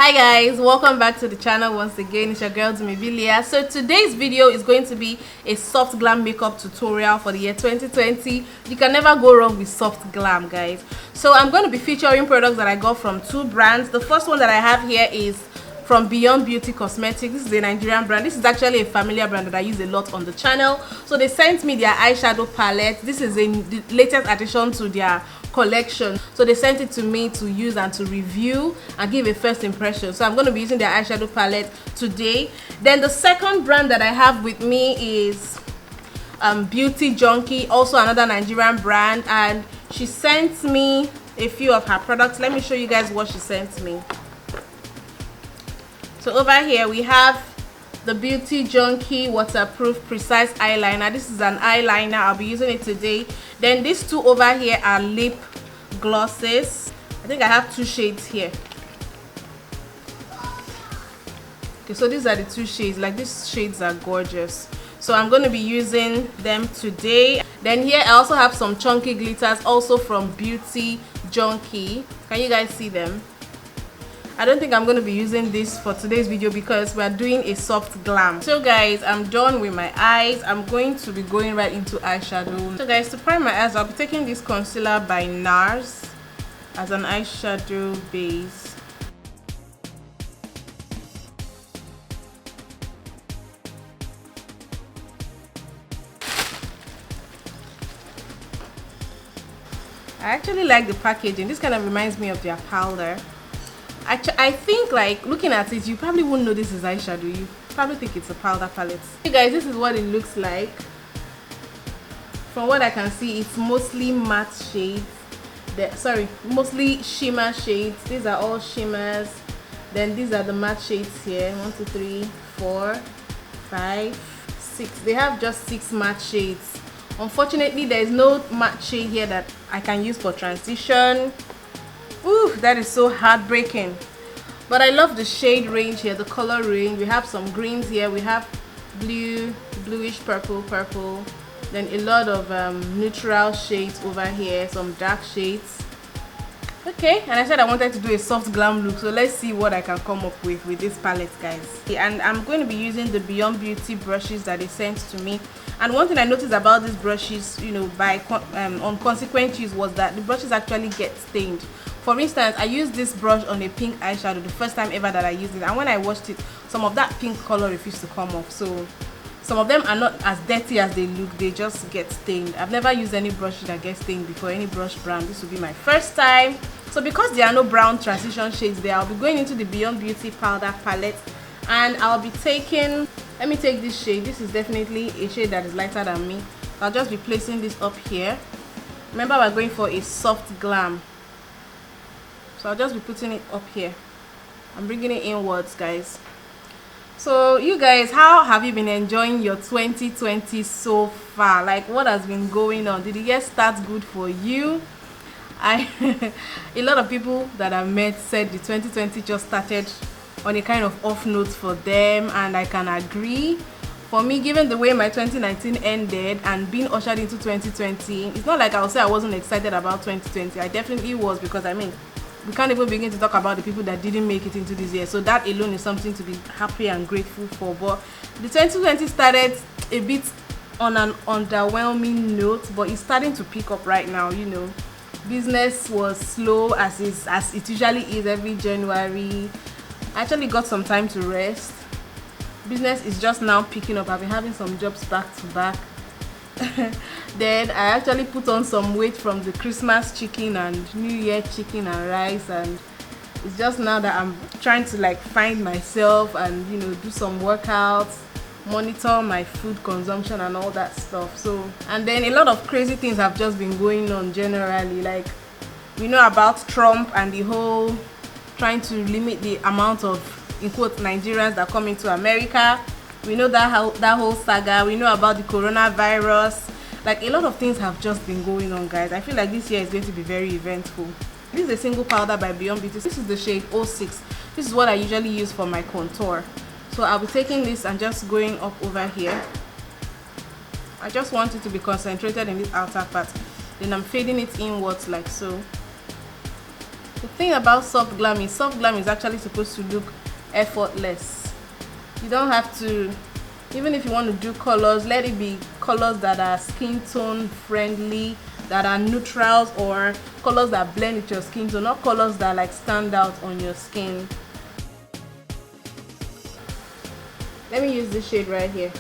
Hi guys, welcome back to the channel once again. It's your girl Dumebi Lea. So today's video is going to be a soft glam makeup tutorial for the year 2020. You can never go wrong with soft glam, guys. So I'm going to be featuring products that I got from two brands. The first one that I have here is from Beyond Beauty Cosmetics. This is a Nigerian brand. This is actually a familiar brand that I use a lot on the channel. So they sent me their eyeshadow palette. This is the latest addition to their collection, so they sent it to me to use and to review and give a first impression. So I'm going to be using their eyeshadow palette today. Then the second brand that I have with me is Beauty Junkie, also another Nigerian brand, and she sent me a few of her products. Let me show you guys what she sent me. So over here we have the Beauty Junkie waterproof precise eyeliner. This is an eyeliner. I'll be using it today. Then these two over here are lip glosses. I think I have two shades here. Okay, so these are the two shades. Like, these shades are gorgeous, so I'm going to be using them today. Then here I also have some chunky glitters, also from Beauty Junkie. Can you guys see them? I don't think I'm going to be using this for today's video because we are doing a soft glam. So guys, I'm done with my eyes. I'm going to be going right into eyeshadow. So guys, to prime my eyes, I'll be taking this concealer by NARS as an eyeshadow base. I actually like the packaging. This kind of reminds me of their powder. I think, like, looking at it, you probably won't know this is eyeshadow. You probably think it's a powder palette. Hey guys, this is what it looks like. From what I can see, it's mostly matte shades. Mostly shimmer shades. These are all shimmers. Then these are the matte shades here. 1, 2, 3, 4, 5, 6. They have just 6 matte shades. Unfortunately, there is no matte shade here that I can use for transition. Ooh, that is so heartbreaking. But I love the shade range here, the color range. We have some greens here. We have blue, bluish purple, purple. Then a lot of neutral shades over here, some dark shades. Okay, and I said I wanted to do a soft glam look, so let's see what I can come up with this palette, guys. And I'm going to be using the Beyond Beauty brushes that they sent to me. And one thing I noticed about these brushes, you know, on consequent use, was that the brushes actually get stained. For instance, I used this brush on a pink eyeshadow the first time ever that I used it, and when I washed it, some of that pink color refused to come off. So some of them are not as dirty as they look, they just get stained. I've never used any brush that gets stained before, any brush brand. This will be my first time. So because there are no brown transition shades there, I'll be going into the Beyond Beauty powder palette, and I'll be taking, let me take this shade. This is definitely a shade that is lighter than me. I'll just be placing this up here. Remember, we're going for a soft glam, so I'll just be putting it up here. I'm bringing it inwards, guys. So you guys, how have you been enjoying your 2020 so far? Like, what has been going on? Did the year start good for you? A lot of people that I met said the 2020 just started on a kind of off note for them, and I can agree. For me, given the way my 2019 ended and being ushered into 2020, it's not like I'll say I wasn't excited about 2020. I definitely was, because I mean, we can't even begin to talk about the people that didn't make it into this year. So that alone is something to be happy and grateful for. But the 2020 started a bit on an underwhelming note, but it's starting to pick up right now. You know, business was slow as it usually is every January. I actually got some time to rest. Business is just now picking up. I've been having some jobs back to back. Then I actually put on some weight from the Christmas chicken and New Year chicken and rice, and it's just now that I'm trying to, like, find myself and, you know, do some workouts, monitor my food consumption and all that stuff. So, and then a lot of crazy things have just been going on generally. Like, we know about Trump and the whole trying to limit the amount of, in quote, Nigerians that come into America. We know that whole saga. We know about the coronavirus. Like, a lot of things have just been going on, guys. I feel like this year is going to be very eventful. This is a single powder by Beyond Beauty. This is the shade 06. This is what I usually use for my contour. So I'll be taking this and just going up over here. I just want it to be concentrated in this outer part. Then I'm fading it inwards like so. The thing about soft glam is actually supposed to look effortless. You don't have to, even if you want to do colors, let it be colors that are skin tone friendly, that are neutrals, or colors that blend with your skin tone, not colors that like stand out on your skin. Let me use this shade right here.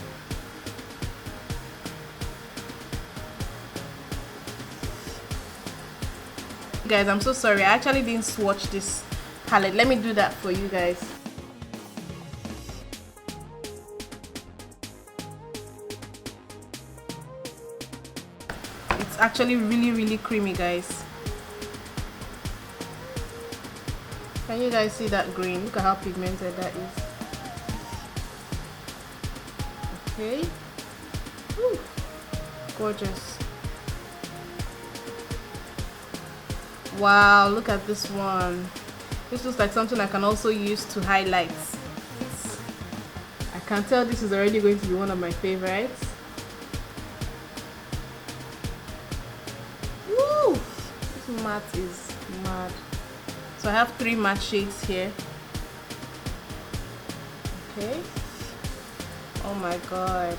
Guys, I'm so sorry, I actually didn't swatch this palette. Let me do that for you guys. It's actually really creamy, guys. Can you guys see that green? Look at how pigmented that is. Okay. Woo. Gorgeous. Wow, look at this one. This looks like something I can also use to highlight. I can tell this is already going to be one of my favorites. Woo! This matte is mad. So I have 3 matte shades here. Okay. Oh my god.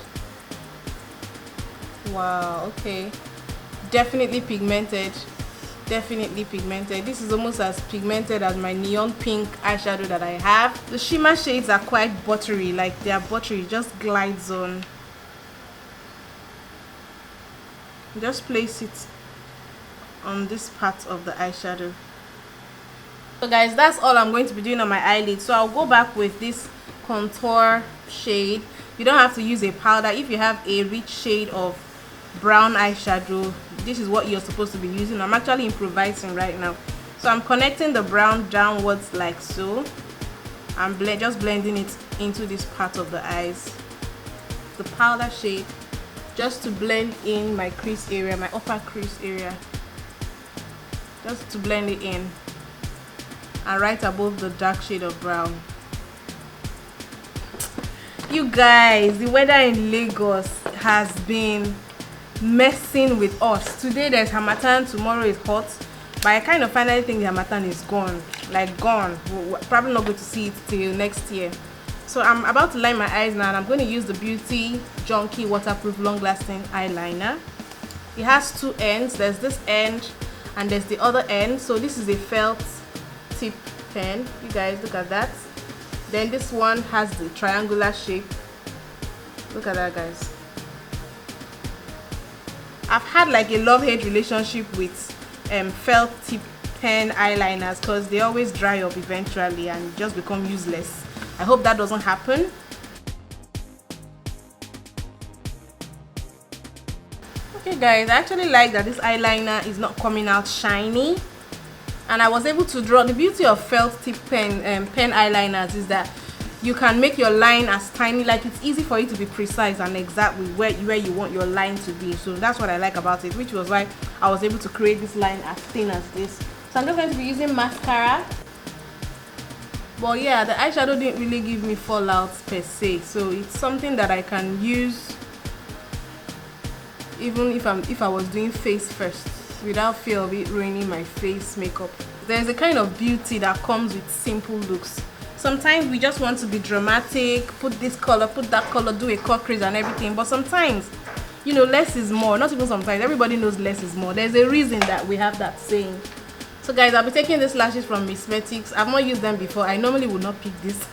Wow, okay. Definitely pigmented. Definitely pigmented. This is almost as pigmented as my neon pink eyeshadow that I have. The shimmer shades are quite buttery, like they are buttery, just glides on. Just place it on this part of the eyeshadow. So guys, that's all I'm going to be doing on my eyelid. So I'll go back with this contour shade. You don't have to use a powder. If you have a rich shade of brown eyeshadow, this is what you're supposed to be using. I'm actually improvising right now. So I'm connecting the brown downwards like so. I'm just blending it into this part of the eyes. The powder shade, just to blend in my crease area, my upper crease area. Just to blend it in. And right above the dark shade of brown. You guys, the weather in Lagos has been messing with us. Today there's Harmattan, tomorrow is hot, but I kind of finally think the Harmattan is gone, like gone. We're probably not going to see it till next year. So I'm about to line my eyes now, and I'm going to use the Beauty Junkie waterproof long lasting eyeliner. It has 2 ends. There's this end and there's the other end. So this is a felt tip pen. You guys look at that. Then this one has the triangular shape. Look at that, guys. I've had like a love-hate relationship with felt tip pen eyeliners because they always dry up eventually and just become useless. I hope that doesn't happen. Okay guys, I actually like that this eyeliner is not coming out shiny, and I was able to draw. The beauty of felt tip pen eyeliners is that you can make your line as tiny, like it's easy for you to be precise and exact with where you want your line to be. So that's what I like about it, which was why I was able to create this line as thin as this. So I'm not going to be using mascara, but yeah, the eyeshadow didn't really give me fallouts per se, so it's something that I can use even if I was doing face first without fear of it ruining my face makeup. There's a kind of beauty that comes with simple looks. Sometimes we just want to be dramatic, put this color, put that color, do a cut crease and everything, but sometimes, you know, less is more. Not even sometimes, everybody knows less is more. There's a reason that we have that saying. So guys, I'll be taking these lashes from Missmetics. I've not used them before. I normally would not pick this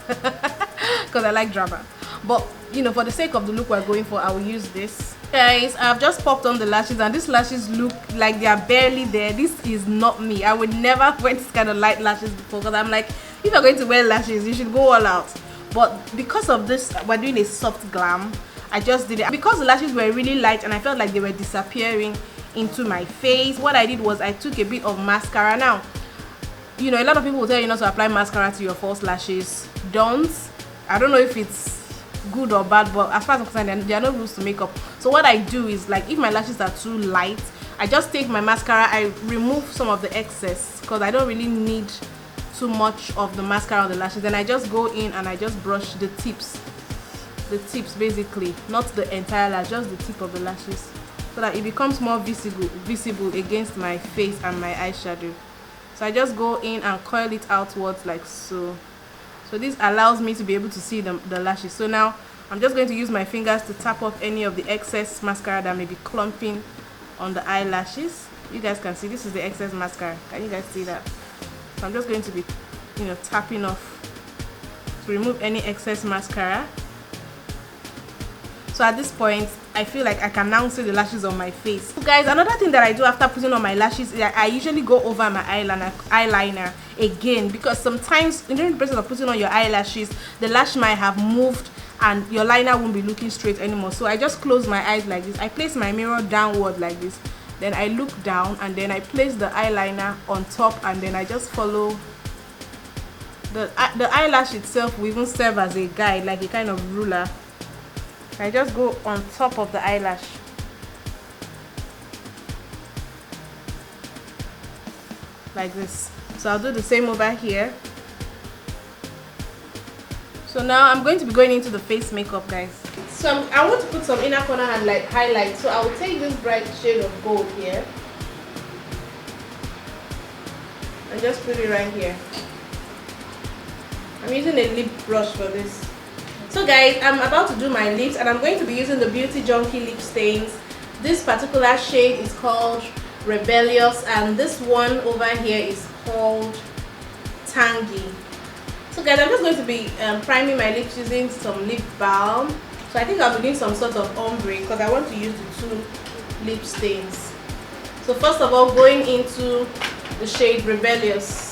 because I like drama, but you know, for the sake of the look we're going for, I will use this. Guys, I've just popped on the lashes and these lashes look like they are barely there. This is not me. I would never wear this kind of light lashes before because I'm like, if you're going to wear lashes, you should go all out. But because of this, we're doing a soft glam. I just did it because the lashes were really light and I felt like they were disappearing into my face. What I did was I took a bit of mascara. Now, you know, a lot of people will tell you not to apply mascara to your false lashes. Don't. I don't know if it's good or bad, but as far as I'm concerned, there are no rules to makeup. So what I do is, like, if my lashes are too light, I just take my mascara, I remove some of the excess because I don't really need too much of the mascara on the lashes. Then I just go in and I just brush the tips basically, not the entire lash, just the tip of the lashes, so that it becomes more visible against my face and my eyeshadow. So I just go in and coil it outwards like so. So this allows me to be able to see the lashes. So now I'm just going to use my fingers to tap off any of the excess mascara that may be clumping on the eyelashes. You guys can see this is the excess mascara. Can you guys see that? So I'm just going to be, tapping off to remove any excess mascara. So at this point, I feel like I can now see the lashes on my face. So guys, another thing that I do after putting on my lashes is I usually go over my eyeliner again, because sometimes during the process of putting on your eyelashes, the lash might have moved and your liner won't be looking straight anymore. So I just close my eyes like this. I place my mirror downward like this. Then I look down and then I place the eyeliner on top, and then I just follow. The eyelash itself will even serve as a guide, like a kind of ruler. I just go on top of the eyelash. Like this. So I'll do the same over here. So now I'm going to be going into the face makeup, guys. So I want to put some inner corner and like highlight. So I will take this bright shade of gold here and just put it right here. I'm using a lip brush for this. So guys, I'm about to do my lips, and I'm going to be using the Beauty Junkie lip stains. This particular shade is called Rebellious, and this one over here is called Tangy. So guys, I'm just going to be priming my lips using some lip balm. So I think I'll be doing some sort of ombre because I want to use the two lip stains. So first of all, going into the shade Rebellious.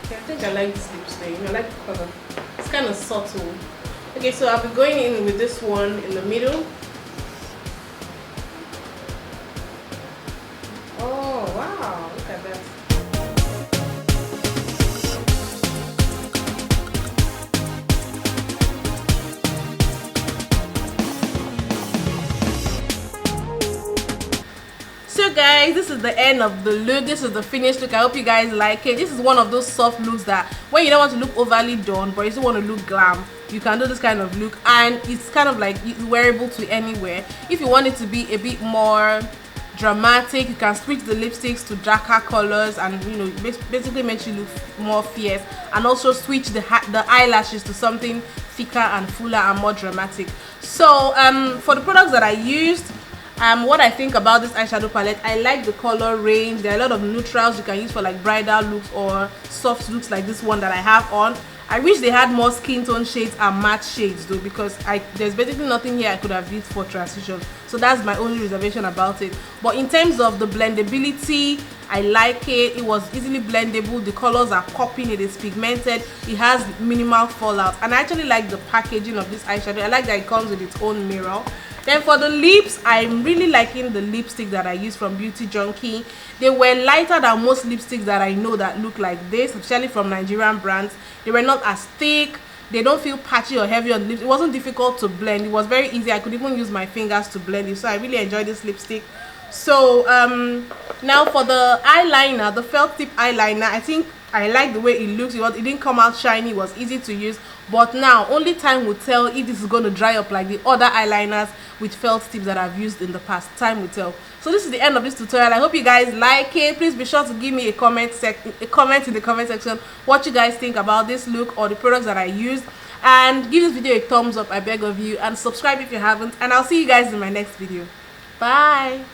Okay, I think I like this lip stain. I like the color. It's kind of subtle. Okay, so I'll be going in with this one in the middle. Oh wow, look at that. So guys, this is the end of the look. This is the finished look. I hope you guys like it. This is one of those soft looks that when you don't want to look overly done but you still want to look glam, you can do this kind of look, and it's kind of like wearable to anywhere. If you want it to be a bit more dramatic, you can switch the lipsticks to darker colors and basically makes you look more fierce, and also switch the eyelashes to something thicker and fuller and more dramatic. So for the products that I used, what I think about this eyeshadow palette, I like the color range. There are a lot of neutrals you can use for like bridal looks or soft looks like this one that I have on. I wish they had more skin tone shades and matte shades though, because there's basically nothing here I could have used for transition. So that's my only reservation about it. But in terms of the blendability, I like it. It was easily blendable. The colors are popping. It is pigmented. It has minimal fallout. And I actually like the packaging of this eyeshadow. I like that it comes with its own mirror. Then for the lips, I'm really liking the lipstick that I use from Beauty Junkie. They were lighter than most lipsticks that I know that look like this, especially from Nigerian brands. They were not as thick. They don't feel patchy or heavy on the lips. It wasn't difficult to blend. It was very easy. I could even use my fingers to blend it. So I really enjoyed this lipstick. So now for the eyeliner, the felt tip eyeliner, I think I like the way it looks. It didn't come out shiny. It was easy to use. But now only time will tell if this is going to dry up like the other eyeliners with felt tips that I've used in the past. Time will tell. So this is the end of this tutorial. I hope you guys like it. Please be sure to give me a comment in the comment section what you guys think about this look or the products that I used, and give this video a thumbs up, I beg of you, and subscribe if you haven't, and I'll see you guys in my next video. Bye.